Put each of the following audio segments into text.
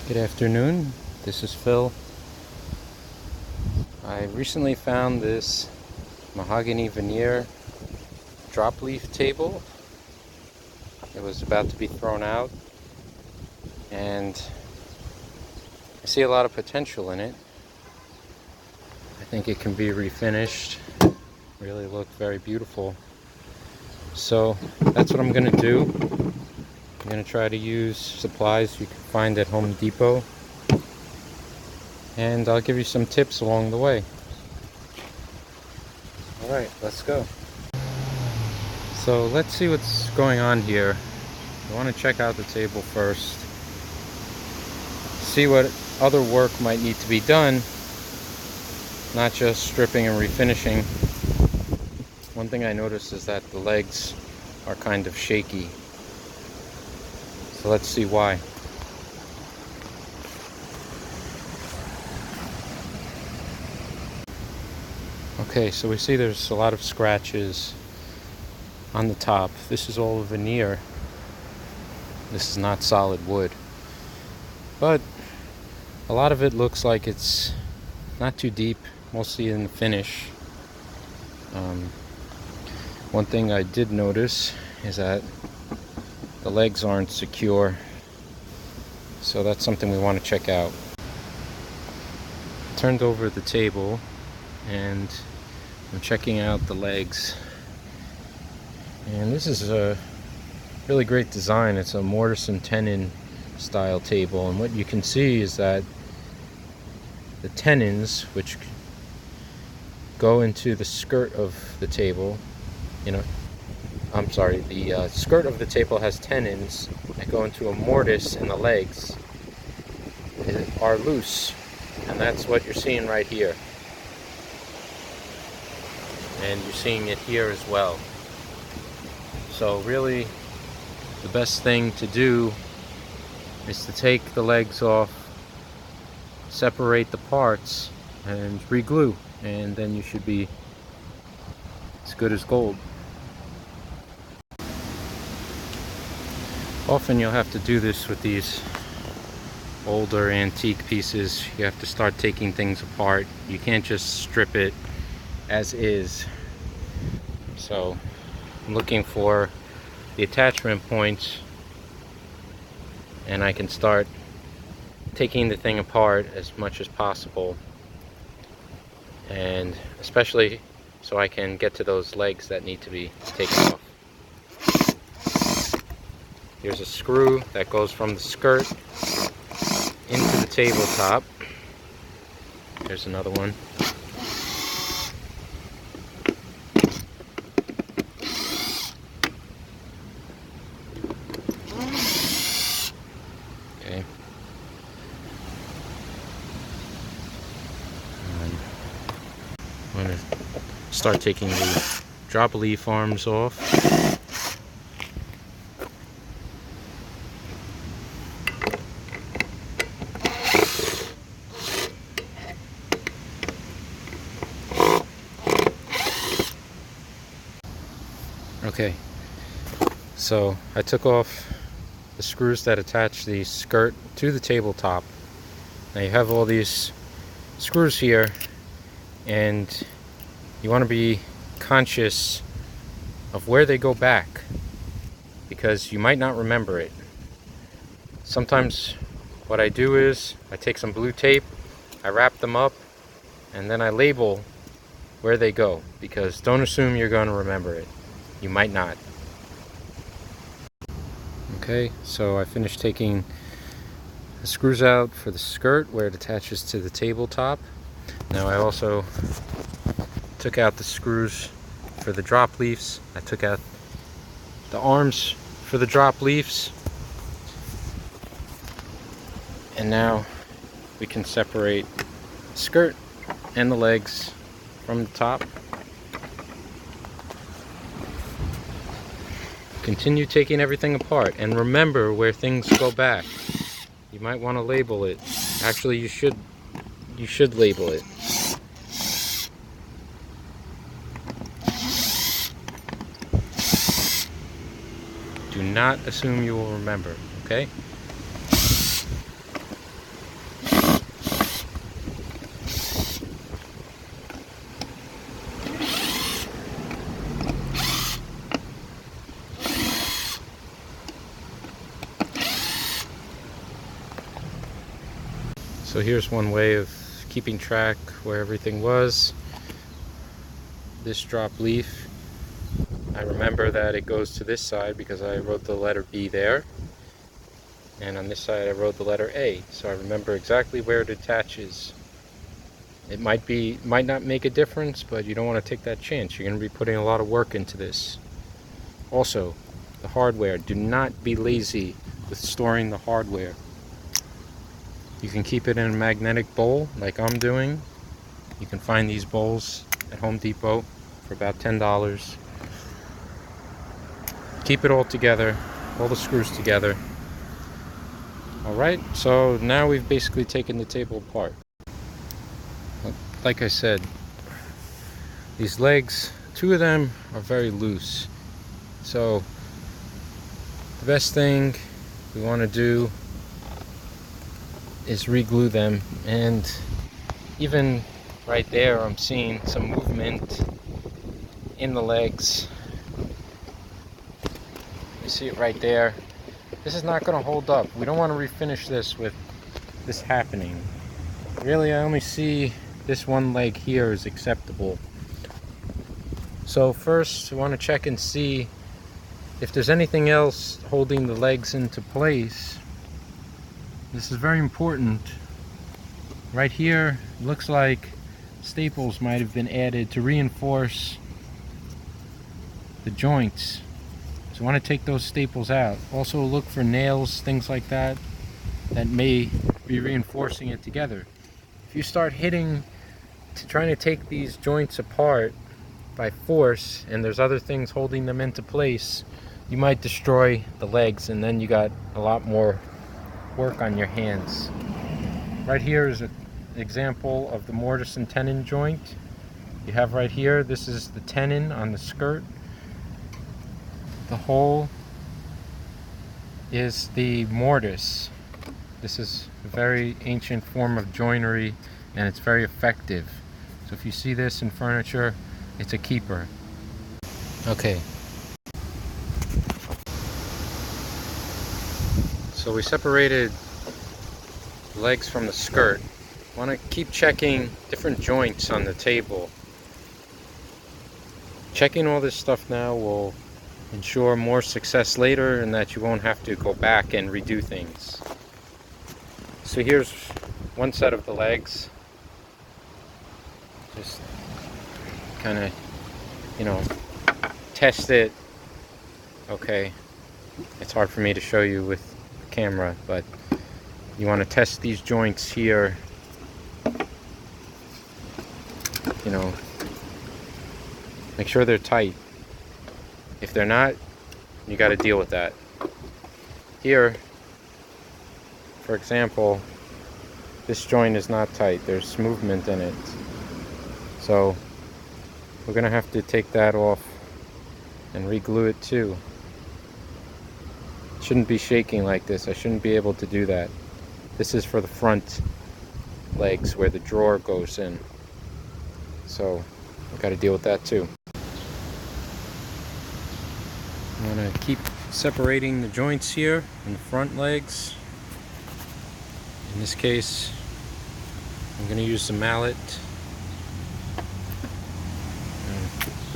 Good afternoon, this is Phil. I recently found this mahogany veneer drop leaf table. It was about to be thrown out and I see a lot of potential in it. I think it can be refinished, really look very beautiful. So that's what I'm going to do. I'm going to try to use supplies you can find at Home Depot, and I'll give you some tips along the way. Alright, let's go. So let's see what's going on here. I want to check out the table first, see what other work might need to be done, not just stripping and refinishing. One thing I noticed is that the legs are kind of shaky. So let's see why. Okay, so we see there's a lot of scratches on the top. This is all veneer. This is not solid wood. But a lot of it looks like it's not too deep, mostly in the finish. One thing I did notice is that the legs aren't secure, so that's something we want to check out. Turned over the table and I'm checking out the legs, and this is a really great design. It's a mortise and tenon style table, and what you can see is that the tenons, which go into the skirt of the table, the skirt of the table has tenons that go into a mortise, and the legs are loose, and that's what you're seeing right here. And you're seeing it here as well. So really, the best thing to do is to take the legs off, separate the parts, and re-glue, and then you should be as good as gold. Often you'll have to do this with these older antique pieces. You have to start taking things apart. You can't just strip it as is. So I'm looking for the attachment points, and I can start taking the thing apart as much as possible, and especially so I can get to those legs that need to be taken off. Here's a screw that goes from the skirt into the tabletop. There's another one. Okay. I'm going to start taking the drop leaf arms off. Okay, so I took off the screws that attach the skirt to the tabletop. Now you have all these screws here, and you want to be conscious of where they go back, because you might not remember it. Sometimes what I do is I take some blue tape, I wrap them up, and then I label where they go, because don't assume you're going to remember it. You might not. Okay, so I finished taking the screws out for the skirt where it attaches to the tabletop. Now I also took out the screws for the drop leaves. I took out the arms for the drop leaves. And now we can separate the skirt and the legs from the top. Continue taking everything apart, and remember where things go back. You might want to label it. Actually, you should label it. Do not assume you will remember, okay? So here's one way of keeping track where everything was. This drop leaf, I remember that it goes to this side because I wrote the letter B there, and on this side I wrote the letter A, so I remember exactly where it attaches. It might not make a difference, but you don't want to take that chance. You're going to be putting a lot of work into this. Also, the hardware, do not be lazy with storing the hardware. You can keep it in a magnetic bowl like I'm doing. You can find these bowls at Home Depot for about $10. Keep it all together, all the screws together. Alright, so now we've basically taken the table apart. Like I said, these legs, 2 of them are very loose. So the best thing we want to do is re-glue them, and even right there I'm seeing some movement in the legs. You see it right there. This is not going to hold up. We don't want to refinish this with this happening. Really, I only see this one leg here is acceptable. So first, we want to check and see if there's anything else holding the legs into place. This is very important. Right here, it looks like staples might have been added to reinforce the joints. So you want to take those staples out. Also look for nails, things like that, that may be reinforcing it together. If you start trying to take these joints apart by force, and there's other things holding them into place, you might destroy the legs, and then you got a lot more work on your hands. Right here is an example of the mortise and tenon joint. You have right here, this is the tenon on the skirt. The hole is the mortise. This is a very ancient form of joinery, and it's very effective. So if you see this in furniture, it's a keeper. Okay. So we separated the legs from the skirt. Want to keep checking different joints on the table. Checking all this stuff now will ensure more success later, and that you won't have to go back and redo things. So here's one set of the legs. Just kind of, test it. Okay, it's hard for me to show you with the camera, but you want to test these joints here. Make sure they're tight. If they're not, you got to deal with that. Here, for example, this joint is not tight. There's movement in it. So we're going to have to take that off and re-glue it too. It shouldn't be shaking like this. I shouldn't be able to do that. This is for the front legs where the drawer goes in. So we've got to deal with that too. I'm going to keep separating the joints here in the front legs. In this case, I'm going to use the mallet.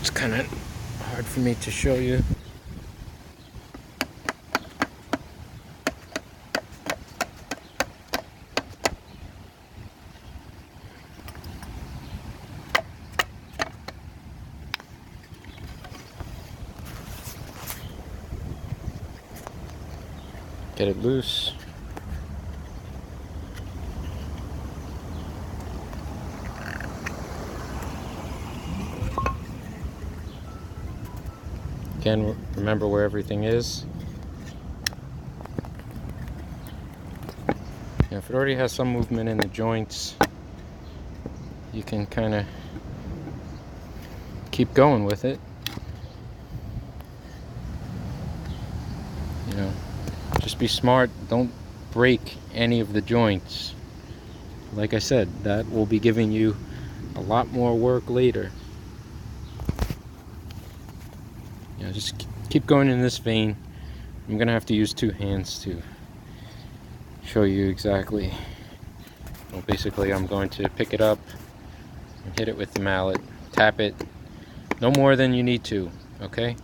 It's kind of hard for me to show you. Get it loose. Again, remember where everything is. If it already has some movement in the joints, you can kind of keep going with it. Just be smart. Don't break any of the joints. Like I said, that will be giving you a lot more work later. Just keep going in this vein. I'm gonna have to use 2 hands to show you exactly So basically I'm going to pick it up and hit it with the mallet, tap it, no more than you need to, okay?